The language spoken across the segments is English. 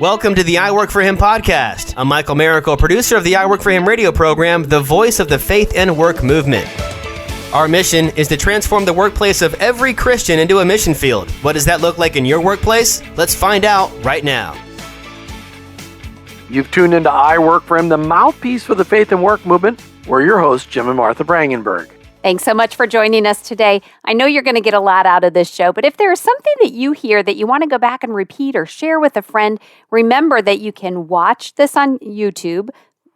Welcome to the I Work For Him podcast. I'm Michael Miracle, producer of the I Work For Him radio program, the voice of the faith and work movement. Our mission is to transform the workplace of every Christian into a mission field. What does that look like in your workplace? Let's find out right now. You've tuned into I Work For Him, the mouthpiece for the faith and work movement. We're your hosts, Jim and Martha Brangenberg. Thanks so much for joining us today. I know you're going to get a lot out of this show, but if there is something that you hear that you want to go back and repeat or share with a friend, remember that you can watch this on YouTube.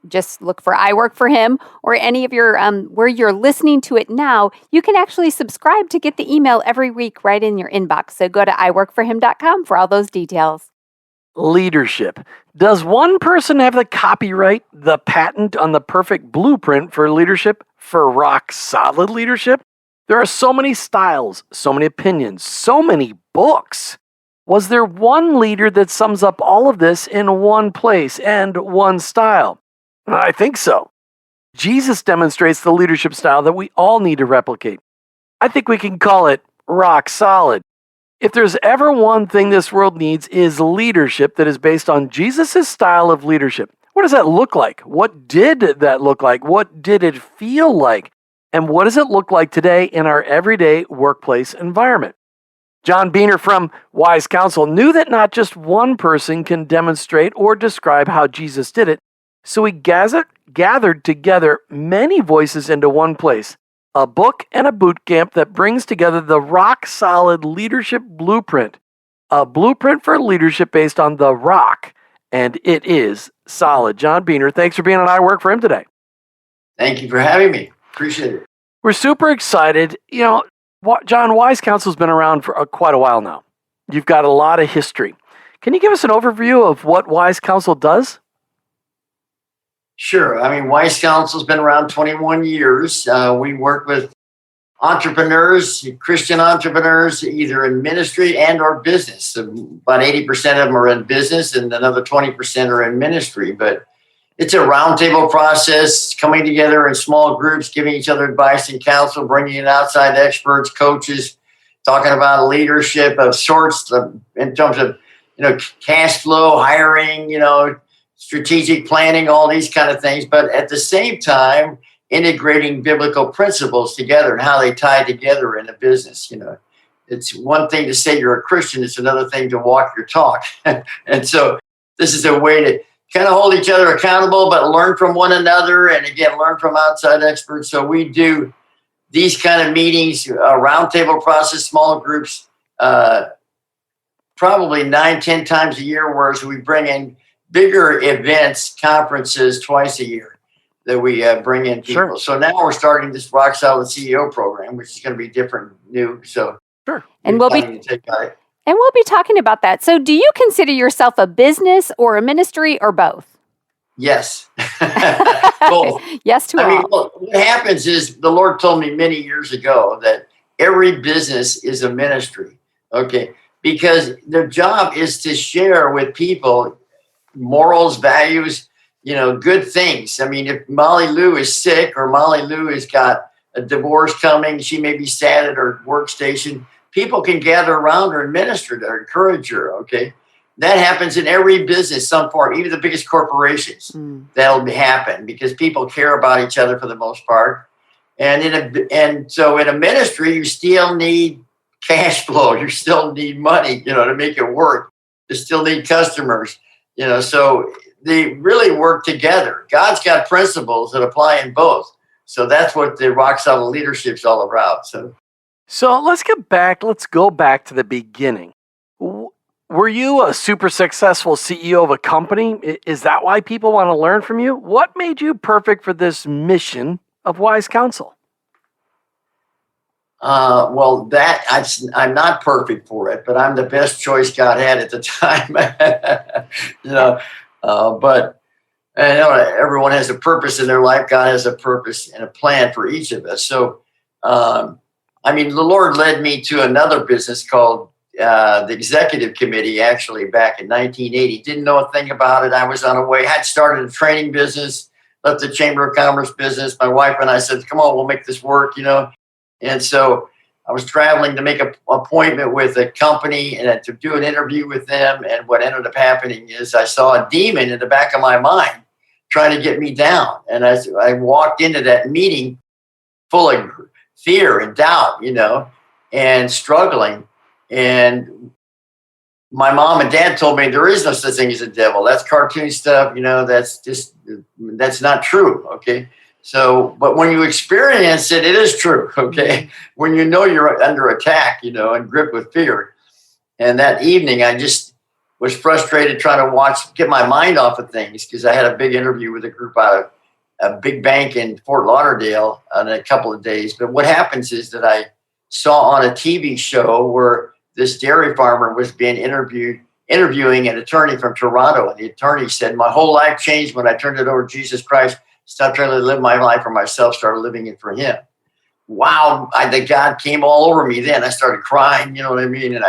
Just look for I Work For Him or any of your, where you're listening to it now. You can actually subscribe to get the email every week right in your inbox. So go to iworkforhim.com for all those details. Leadership. Does one person have the copyright, the patent on the perfect blueprint for leadership, for rock solid leadership? There are so many styles, so many opinions, so many books. Was there one leader that sums up all of this in one place and one style? I think so. Jesus demonstrates the leadership style that we all need to replicate. I think we can call it rock solid. If there's ever one thing this world needs is leadership that is based on Jesus' style of leadership. What does that look like? What did that look like? What did it feel like? And what does it look like today in our everyday workplace environment? John Beehner from Wise Counsel knew that not just one person can demonstrate or describe how Jesus did it, so he gathered together many voices into one place. A book and a boot camp that brings together the rock-solid leadership blueprint. A blueprint for leadership based on the rock, and it is solid. John Beehner, thanks for being on I Work For Him today. Thank you for having me. Appreciate it. We're super excited. You know, John, Wise Counsel's been around for quite a while now. You've got a lot of history. Can you give us an overview of what Wise Counsel does? Sure. I mean, Wise Counsel's been around 21 years. We work with entrepreneurs, Christian entrepreneurs, either in ministry and or business. So about 80% of them are in business and another 20% are in ministry. But it's a roundtable process, coming together in small groups, giving each other advice and counsel, bringing in outside experts, coaches, talking about leadership of sorts in terms of, cash flow, hiring, strategic planning, all these kind of things, but at the same time, integrating biblical principles together and how they tie together in a business. It's one thing to say you're a Christian, it's another thing to walk your talk. And so this is a way to kind of hold each other accountable, but learn from one another, and again, learn from outside experts. So we do these kind of meetings, a roundtable process, small groups, probably 9-10 times a year, whereas we bring in bigger events, conferences twice a year that we bring in people. Sure. So now we're starting this Rock Solid CEO program, which is going to be different, new. So sure, and we'll be talking about that. So, do you consider yourself a business or a ministry or both? Yes, both. Yes to all. What happens is the Lord told me many years ago that every business is a ministry. Okay, because their job is to share with people morals, values, good things. I mean, if Molly Lou is sick or Molly Lou has got a divorce coming, she may be sad at her workstation, people can gather around her and minister to her, encourage her, okay? That happens in every business, some part, even the biggest corporations. That'll happen because people care about each other for the most part. And so in a ministry, you still need cash flow. You still need money, to make it work. You still need customers. So they really work together. God's got principles that apply in both. So that's what the rock solid leadership is all about. So let's go back to the beginning. Were you a super successful CEO of a company? Is that why people want to learn from you? What made you perfect for this mission of Wise Counsel? I'm not perfect for it, but I'm the best choice God had at the time. But everyone has a purpose in their life. God has a purpose and a plan for each of us. So, the Lord led me to another business called the Executive Committee, actually back in 1980. Didn't know a thing about it. I was on a way. Had started a training business, left the Chamber of Commerce business. My wife and I said, come on, we'll make this work, And so I was traveling to make an appointment with a company and to do an interview with them. And what ended up happening is I saw a demon in the back of my mind trying to get me down. And as I walked into that meeting full of fear and doubt, and struggling. And my mom and dad told me there is no such thing as a devil. That's cartoon stuff. That's not true. Okay. So, but when you experience it, it is true. Okay. When you're under attack, and gripped with fear. And that evening, I just was frustrated trying to get my mind off of things because I had a big interview with a group out of a big bank in Fort Lauderdale in a couple of days. But what happens is that I saw on a TV show where this dairy farmer was being interviewing an attorney from Toronto. And the attorney said, my whole life changed when I turned it over to Jesus Christ, stopped trying to live my life for myself, started living it for him. Wow, the God came all over me then. I started crying, you know what I mean? And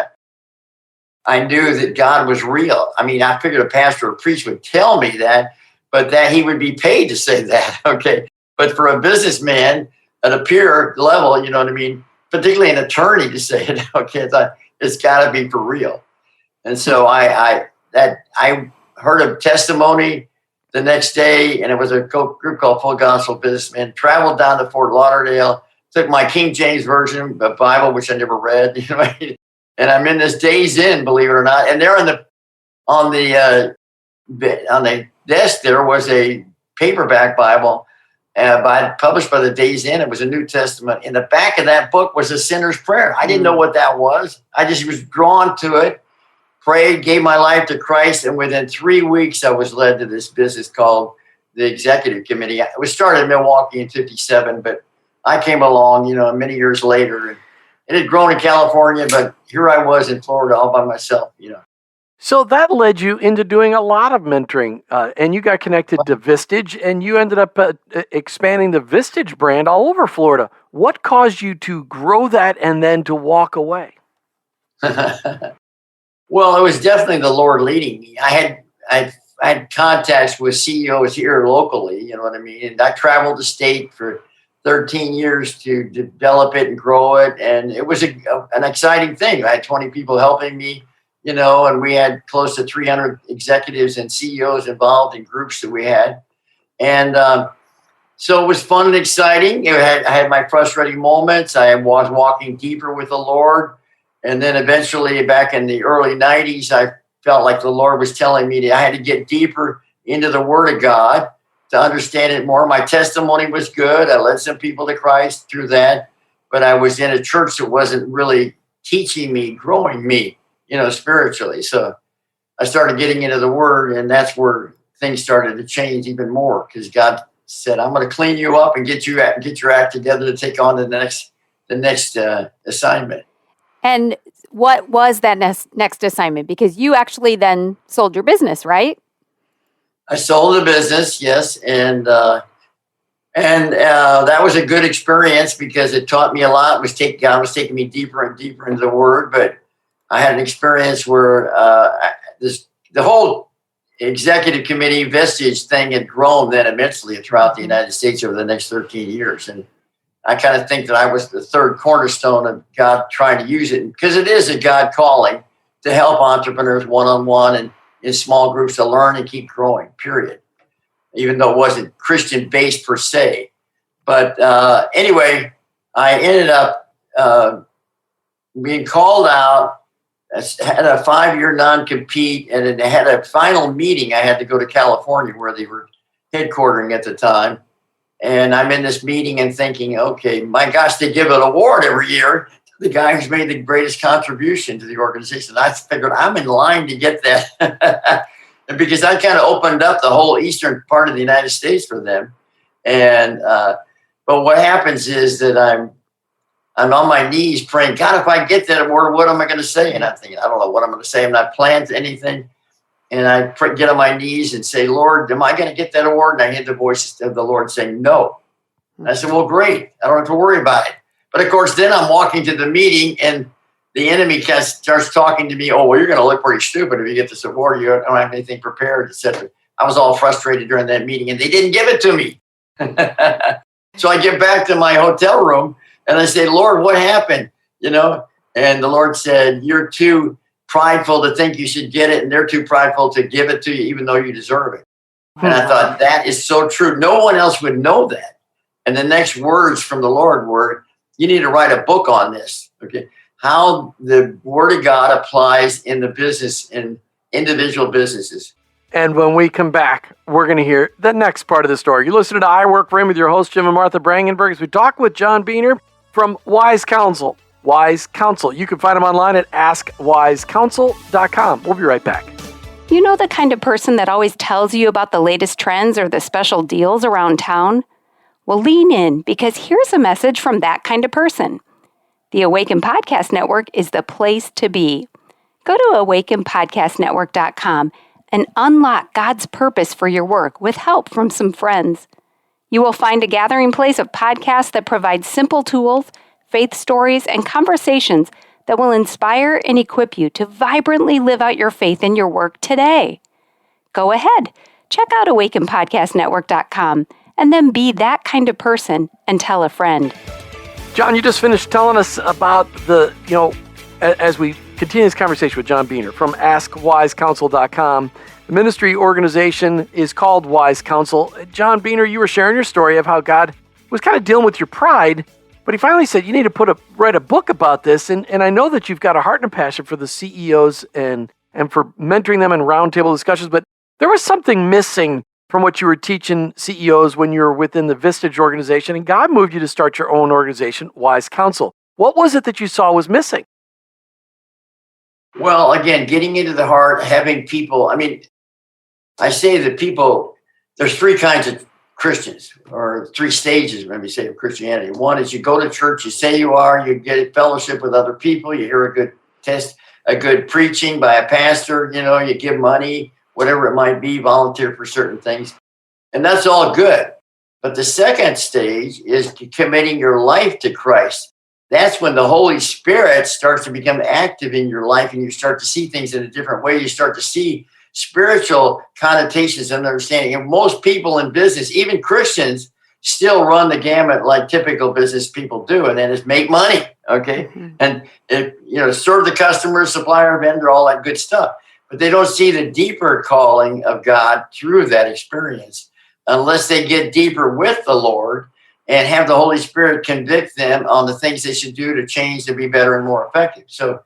I knew that God was real. I mean, I figured a pastor or a priest would tell me that, but that he would be paid to say that, okay? But for a businessman at a peer level, you know what I mean, particularly an attorney to say it, okay, I thought it's got to be for real. And so I heard a testimony the next day, and it was a group called Full Gospel Businessmen, traveled down to Fort Lauderdale, took my King James Version of Bible, which I never read, and I'm in this Days Inn, believe it or not, and there on the desk there was a paperback Bible published by the Days Inn. It was a New Testament. In the back of that book was a sinner's prayer. I didn't know what that was. I just was drawn to it, prayed, gave my life to Christ, and within 3 weeks, I was led to this business called the Executive Committee. It was started in Milwaukee in 57, but I came along, many years later, and it had grown in California, but here I was in Florida all by myself, So that led you into doing a lot of mentoring, and you got connected to Vistage, and you ended up expanding the Vistage brand all over Florida. What caused you to grow that and then to walk away? Well, it was definitely the Lord leading me. I had contacts with CEOs here locally, you know what I mean? And I traveled the state for 13 years to develop it and grow it. And it was an exciting thing. I had 20 people helping me, and we had close to 300 executives and CEOs involved in groups that we had. And so it was fun and exciting. I had my frustrating moments. I was walking deeper with the Lord. And then eventually back in the early 90s, I felt like the Lord was telling me that I had to get deeper into the Word of God to understand it more. My testimony was good. I led some people to Christ through that. But I was in a church that wasn't really teaching me, growing me, spiritually. So I started getting into the Word, and that's where things started to change even more because God said, I'm going to clean you up and get your act together to take on the next assignment. And what was that next assignment? Because you actually then sold your business, right? I sold the business, yes, and that was a good experience because it taught me a lot. God was taking me deeper and deeper into the Word, but I had an experience where the whole executive committee Vistage thing had grown then immensely throughout the United States over the next 13 years, and I kind of think that I was the third cornerstone of God trying to use it because it is a God calling to help entrepreneurs one-on-one and in small groups to learn and keep growing, period. Even though it wasn't Christian-based per se. But anyway, I ended up being called out. I had a 5-year non-compete, and it had a final meeting. I had to go to California where they were headquartering at the time. And I'm in this meeting and thinking, okay, my gosh, they give an award every year to the guy who's made the greatest contribution to the organization. I figured I'm in line to get that. And because I kind of opened up the whole eastern part of the United States for them. And but what happens is that I'm on my knees praying, God, if I get that award, what am I going to say? And I'm thinking, I don't know what I'm going to say. I'm not planning anything. And I get on my knees and say, Lord, am I going to get that award? And I hear the voice of the Lord saying, no. And I said, well, great. I don't have to worry about it. But of course, then I'm walking to the meeting and the enemy starts talking to me. Oh, well, you're going to look pretty stupid if you get this award. You don't have anything prepared, etc. I was all frustrated during that meeting and they didn't give it to me. So I get back to my hotel room and I say, Lord, what happened? And the Lord said, you're too prideful to think you should get it, and they're too prideful to give it to you, even though you deserve it. And I thought, that is so true. No one else would know that. And the next words from the Lord were, you need to write a book on this. Okay. How the Word of God applies in the business, in individual businesses. And when we come back, we're going to hear the next part of the story. You're listening to I Work For Him with your host, Jim and Martha Brangenberg, as we talk with John Beehner from Wise Counsel. Wise Counsel. You can find him online at AskWiseCounsel.com. We'll be right back. You know the kind of person that always tells you about the latest trends or the special deals around town? Well, lean in, because here's a message from that kind of person. The Awaken Podcast Network is the place to be. Go to awakenpodcastnetwork.com and unlock God's purpose for your work with help from some friends. You will find a gathering place of podcasts that provide simple tools, faith stories, and conversations that will inspire and equip you to vibrantly live out your faith in your work today. Go ahead, check out awakenpodcastnetwork.com and then be that kind of person and tell a friend. John, you just finished telling us about as we continue this conversation with John Beehner from AskWiseCounsel.com. The ministry organization is called Wise Counsel. John Beehner, you were sharing your story of how God was kind of dealing with your pride, but he finally said, you need to write a book about this. And I know that you've got a heart and a passion for the CEOs and for mentoring them in roundtable discussions, but there was something missing from what you were teaching CEOs when you were within the Vistage organization, and God moved you to start your own organization, Wise Counsel. What was it that you saw was missing? Well, again, getting into the heart, having people, I say that people, there's three kinds of Christians, or three stages, maybe say, of Christianity. One is you go to church, you say you are, you get a fellowship with other people, you hear a good preaching by a pastor, you give money, whatever it might be, volunteer for certain things. And that's all good. But the second stage is committing your life to Christ. That's when the Holy Spirit starts to become active in your life, and you start to see things in a different way. You start to see spiritual connotations and understanding. And most people in business, even Christians, still run the gamut like typical business people do, and then it's make money, okay? Mm-hmm. And serve the customer, supplier, vendor, all that good stuff. But they don't see the deeper calling of God through that experience unless they get deeper with the Lord and have the Holy Spirit convict them on the things they should do to change to be better and more effective. So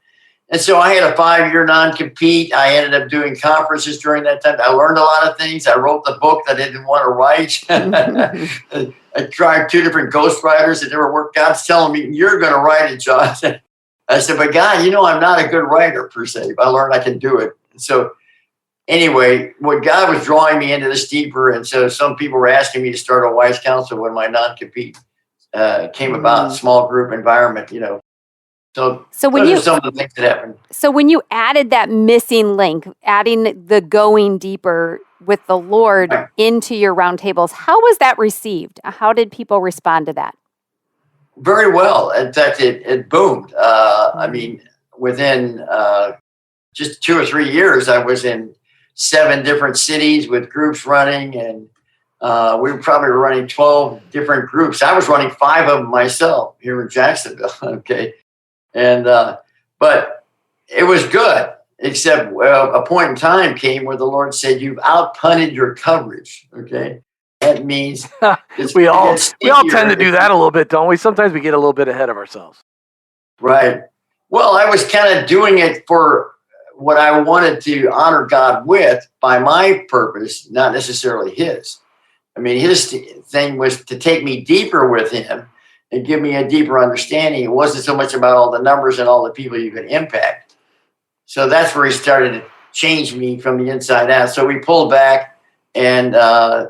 I had a 5-year non-compete. I ended up doing conferences during that time. I learned a lot of things. I wrote the book that I didn't want to write. I tried 2 different ghostwriters that never worked out. God's telling me, you're going to write it, John. I said, but God, I'm not a good writer per se. I learned I can do it. So anyway, what God was drawing me into this deeper. And so some people were asking me to start a Wise Counsel when my non-compete came about, small group environment, So when those are some of the things that happened. So when you added that missing link, adding the going deeper with the Lord into your roundtables, how was that received? How did people respond to that? Very well. In fact, it boomed. Within just 2 or 3 years, I was in 7 different cities with groups running, and we were probably running 12 different groups. I was running 5 of them myself here in Jacksonville. Okay. And, but it was good, except a point in time came where the Lord said, you've outpunted your coverage. Okay. That means we all tend to do that a little bit, don't we? Sometimes we get a little bit ahead of ourselves. Right. Well, I was kind of doing it for what I wanted to honor God with by my purpose, not necessarily his. His thing was to take me deeper with him and give me a deeper understanding. It wasn't so much about all the numbers and all the people you could impact. So that's where he started to change me from the inside out. So we pulled back, and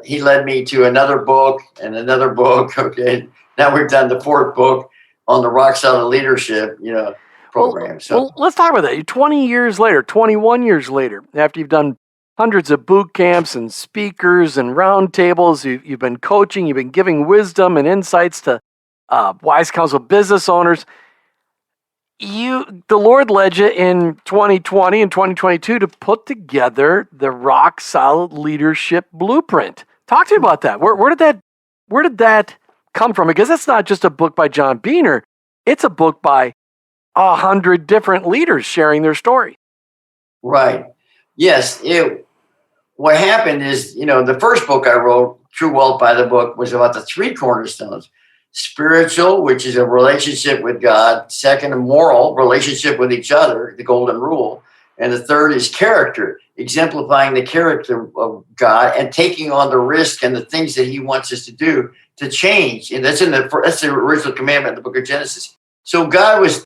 he led me to another book and another book. Okay. Now we've done the 4th book on the Rock Solid Leadership, program. Well, let's talk about that. 21 years later, after you've done hundreds of boot camps and speakers and roundtables, you've been coaching, you've been giving wisdom and insights to Wise Counsel business owners. The Lord led you in 2020 and 2022 to put together the Rock Solid Leadership Blueprint. Talk to me about that. Where did that come from? Because it's not just a book by John Beehner. It's a book by 100 different leaders sharing their story. Right. Yes. What happened is, the first book I wrote, True Wealth by the Book, was about the three cornerstones. Spiritual, which is a relationship with God. Second, a moral relationship with each other, the golden rule. And the third is character, exemplifying the character of God and taking on the risk and the things that he wants us to do to change. And that's the original commandment in the book of Genesis. So God was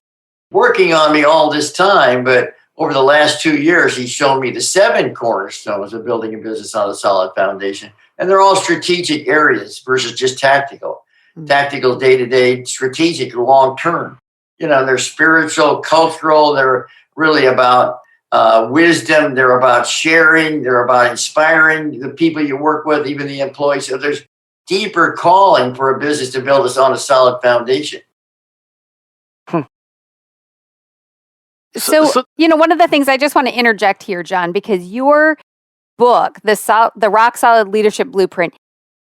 working on me all this time, but over the last 2 years, he's shown me the 7 cornerstones of building a business on a solid foundation. And they're all strategic areas versus just tactical. Tactical, day-to-day, strategic, long-term. They're spiritual, cultural. They're really about wisdom. They're about sharing. They're about inspiring the people you work with, even the employees. So there's deeper calling for a business to build us on a solid foundation. So, one of the things I just want to interject here, John, because your book, the Rock Solid Leadership Blueprint,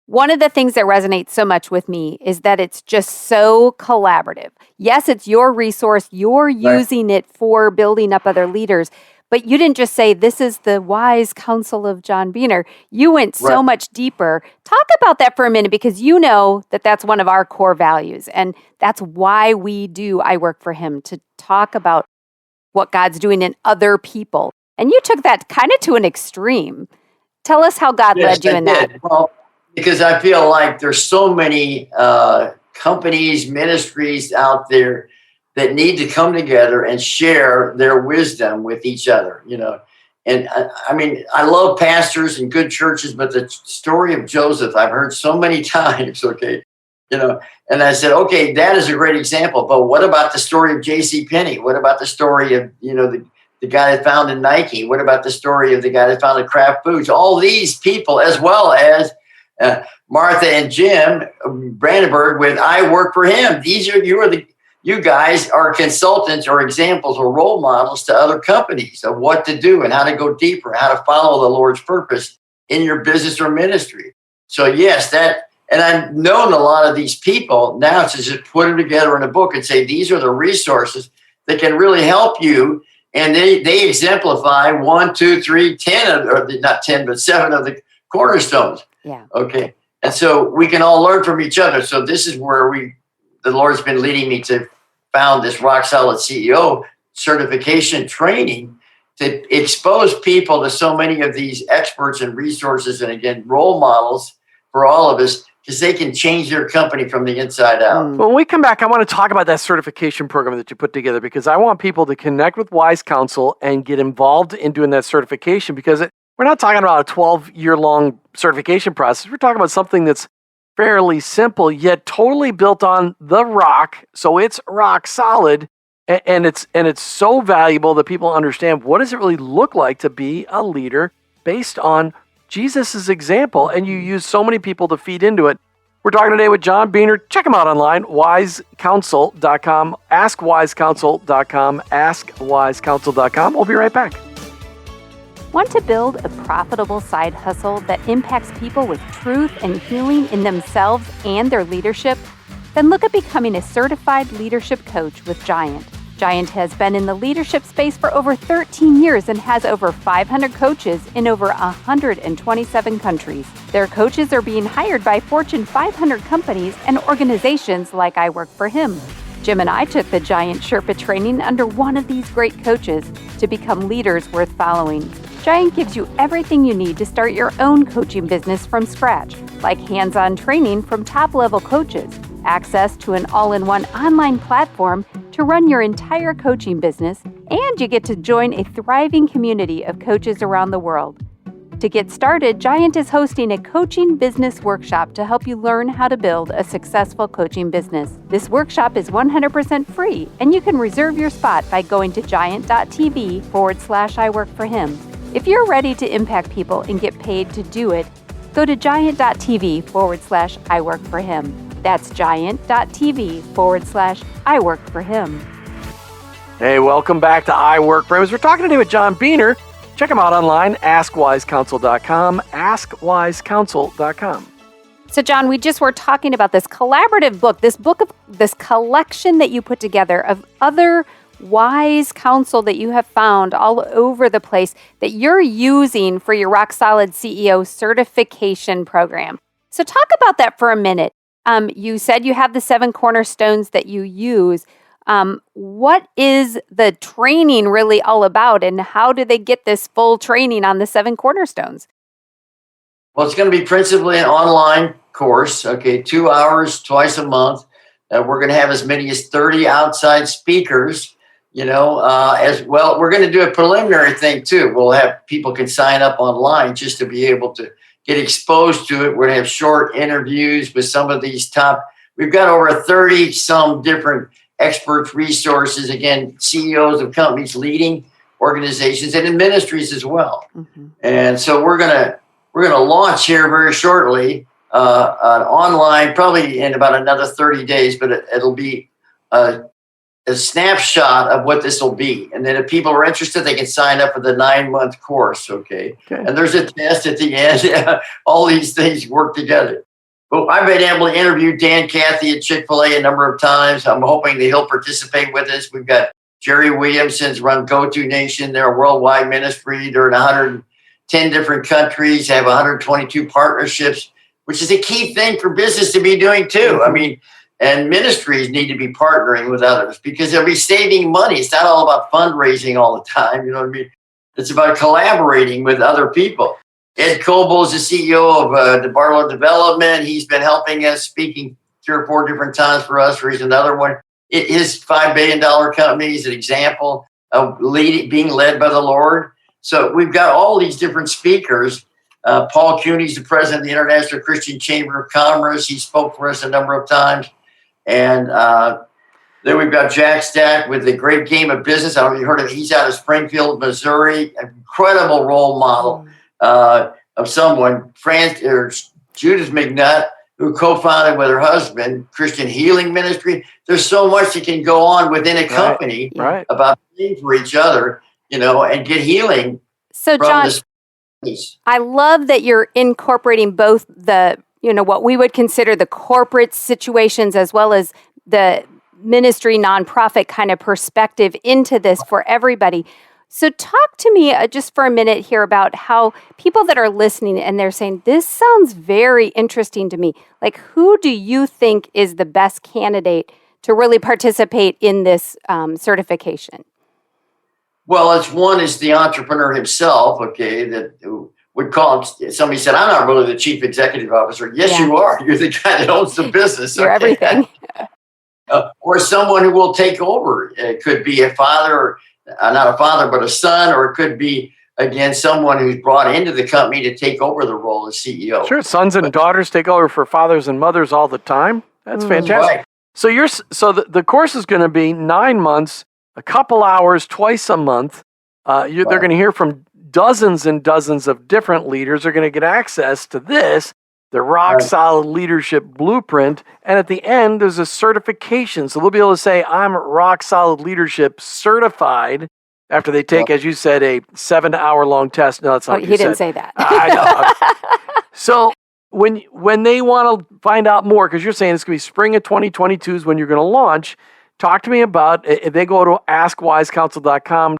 one of the things that resonates so much with me is that it's just so collaborative. Yes, it's your resource. You're using it for building up other leaders. But you didn't just say, this is the Wise Counsel of John Beehner. You went so much deeper. Talk about that for a minute, because you know that that's one of our core values. And that's why we do I Work for Him, to talk about what God's doing in other people. And you took that kind of to an extreme. Tell us how God led you in that. Well, because I feel like there's so many companies, ministries out there that need to come together and share their wisdom with each other, And I love pastors and good churches, but the story of Joseph, I've heard so many times, and I said, okay, that is a great example. But what about the story of J.C. Penney? What about the story of, the guy that founded Nike? What about the story of the guy that founded Kraft Foods? All these people, as well as Martha and Jim Brandenburg with I Work for Him. You guys are consultants or examples or role models to other companies of what to do and how to go deeper, how to follow the Lord's purpose in your business or ministry. So yes, and I've known a lot of these people. Now it's just put them together in a book and say, these are the resources that can really help you. And they exemplify 1, 2, 3, 10, or not 10, but 7 of the cornerstones. Yeah. Okay. And so we can all learn from each other. So this is where the Lord's been leading me to found this Rock Solid CEO certification training to expose people to so many of these experts and resources. And again, role models for all of us, because they can change their company from the inside out. When we come back, I want to talk about that certification program that you put together, because I want people to connect with Wise Counsel and get involved in doing that certification, because we're not talking about a 12-year-long certification process. We're talking about something that's fairly simple, yet totally built on the rock. So it's rock solid, and it's so valuable that people understand, what does it really look like to be a leader based on Jesus' example, and you use so many people to feed into it. We're talking today with John Beehner. Check him out online, wisecounsel.com, askwisecounsel.com, askwisecounsel.com. We'll be right back. Want to build a profitable side hustle that impacts people with truth and healing in themselves and their leadership? Then look at becoming a certified leadership coach with Giant. Giant has been in the leadership space for over 13 years and has over 500 coaches in over 127 countries. Their coaches are being hired by Fortune 500 companies and organizations like I Work for Him. Jim and I took the Giant Sherpa training under one of these great coaches to become leaders worth following. Giant gives you everything you need to start your own coaching business from scratch, like hands-on training from top-level coaches, access to an all-in-one online platform to run your entire coaching business, and you get to join a thriving community of coaches around the world. To get started, Giant is hosting a coaching business workshop to help you learn how to build a successful coaching business. This workshop is 100% free, and you can reserve your spot by going to giant.tv/I Work for Him. If you're ready to impact people and get paid to do it, go to giant.tv/I Work for Him. That's giant.tv/I Work for Him. Hey, welcome back to I Work for Him. We're talking today with John Beehner. Check him out online, askwisecounsel.com, askwisecounsel.com. So, John, we just were talking about this collaborative book, this collection that you put together of other wise counsel that you have found all over the place that you're using for your Rock Solid CEO certification program. So talk about that for a minute. You said you have the 7 cornerstones that you use. What is the training really all about, and how do they get this full training on the 7 cornerstones? Well, it's going to be principally an online course, 2 hours twice a month. We're going to have as many as 30 outside speakers, as well. We're going to do a preliminary thing too. We'll have people can sign up online just to be able to get exposed to it. We're going to have short interviews with some of these we've got over 30 some different experts, resources, again, CEOs of companies, leading organizations, and in ministries as well. Mm-hmm. And so we're going to launch here very shortly, an online, probably in about another 30 days, but it'll be a snapshot of what this will be. And then if people are interested, they can sign up for the 9-month course. Okay. And there's a test at the end. All these things work together. But I've been able to interview Dan Cathy at Chick-fil-A a number of times. I'm hoping that he'll participate with us. We've got Jerry Williamson's run Go-To Nation. They're a worldwide ministry. They're in 110 different countries, have 122 partnerships, which is a key thing for business to be doing too. I mean, and ministries need to be partnering with others because they'll be saving money. It's not all about fundraising all the time. You know what I mean? It's about collaborating with other people. Ed Coble is the CEO of the Barlow Development. He's been helping us, speaking 3 or 4 different times for us. He's another one. His $5 billion company is an example of being led by the Lord. So we've got all these different speakers. Paul Cuny's the president of the International Christian Chamber of Commerce. He spoke for us a number of times. And then we've got Jack Stack with the Great Game of Business. I don't know if you heard of it. He's out of Springfield, Missouri. Incredible role model of someone. Judith McNutt, who co-founded with her husband, Christian Healing Ministry. There's so much that can go on within a company about praying for each other, and get healing. So, John, I love that you're incorporating both the, what we would consider the corporate situations as well as the ministry, nonprofit kind of perspective into this for everybody. So talk to me just for a minute here about how people that are listening and they're saying, this sounds very interesting to me. Like, who do you think is the best candidate to really participate in this certification? Well, one is the entrepreneur himself, that would call him. Somebody said, I'm not really the chief executive officer. Yes, you are. You're the guy that owns the business. You're everything. Or someone who will take over. It could be a father, not a father, but a son, or it could be, again, someone who's brought into the company to take over the role as CEO. Sure, sons and daughters take over for fathers and mothers all the time. That's fantastic. Right. So the course is going to be 9 months, a couple hours, twice a month. They're going to hear from dozens and dozens of different leaders. They're going to get access to this, the Rock Solid Leadership Blueprint. And at the end, there's a certification. So they'll be able to say, I'm Rock Solid Leadership certified after they take, as you said, a 7-hour-long test. No, that's not what you said. He didn't say that. I know. So when they want to find out more, because you're saying it's going to be spring of 2022 is when you're going to launch, talk to me about, if they go to askwisecounsel.com,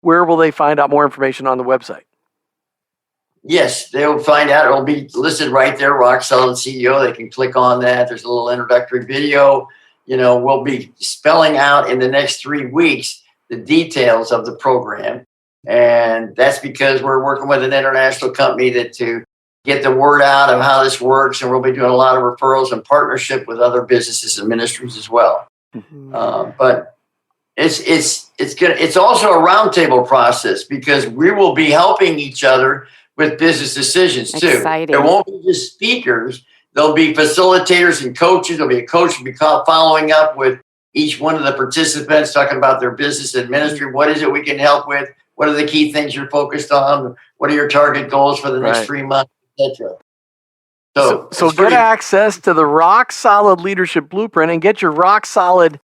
where will they find out more information on the website? Yes, they'll find out. It'll be listed right there, Rock Solid CEO. They can click on that. There's a little introductory video. We'll be spelling out in the next 3 weeks the details of the program. And that's because we're working with an international company to get the word out of how this works. And we'll be doing a lot of referrals and partnership with other businesses and ministries as well. Mm-hmm. But it's also a roundtable process because we will be helping each other with business decisions too. Exciting. There won't be just speakers. There'll be facilitators and coaches. There'll be a coach who'll be following up with each one of the participants, talking about their business and ministry. What is it we can help with? What are the key things you're focused on? What are your target goals for the next 3 months, etc. So get access to the Rock Solid Leadership Blueprint and get your Rock Solid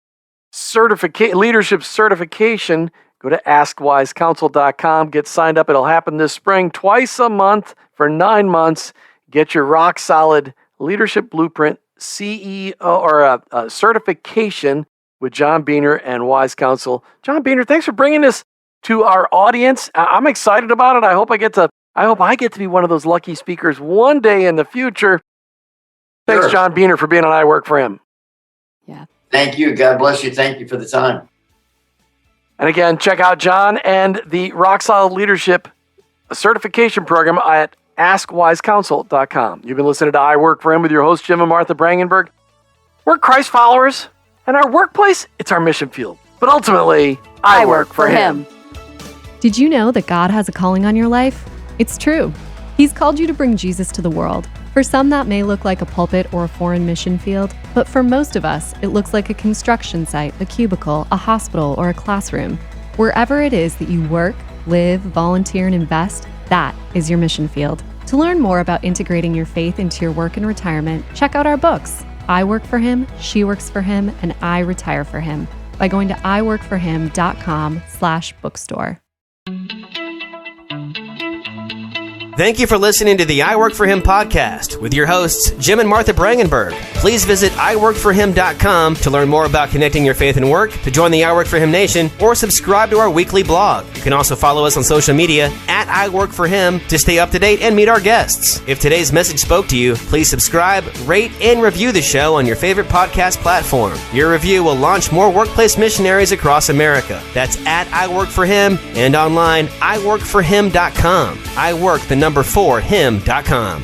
leadership certification. Go to askwisecounsel.com, get signed up. It'll happen this spring, twice a month for 9 months. Get your Rock Solid Leadership Blueprint CEO or certification. with John Beehner and Wise Counsel. John Beehner, thanks for bringing this to our audience. I'm excited about it. I hope I get to be one of those lucky speakers one day in the future. Thanks, Sure. John Beehner, for being on I Work for Him. Yeah. Thank you. God bless you. Thank you for the time. And again, check out John and the Rock Solid Leadership Certification Program at AskWiseCounsel.com. You've been listening to I Work for Him with your host, Jim and Martha Brangenberg. We're Christ followers, and our workplace, it's our mission field. But ultimately, I work for Him. Did you know that God has a calling on your life? It's true. He's called you to bring Jesus to the world. For some, that may look like a pulpit or a foreign mission field, but for most of us, it looks like a construction site, a cubicle, a hospital, or a classroom. Wherever it is that you work, live, volunteer, and invest, that is your mission field. To learn more about integrating your faith into your work and retirement, check out our books, I Work for Him, She Works for Him, and I Retire for Him, by going to iworkforhim.com/bookstore. Thank you for listening to the I Work for Him podcast with your hosts, Jim and Martha Brangenberg. Please visit iworkforhim.com to learn more about connecting your faith and work, to join the I Work for Him Nation, or subscribe to our weekly blog. You can also follow us on social media at I Work for Him to stay up to date and meet our guests. If today's message spoke to you, please subscribe, rate, and review the show on your favorite podcast platform. Your review will launch more workplace missionaries across America. That's at I Work for Him and online, iworkforhim.com. I work the number 4him.com.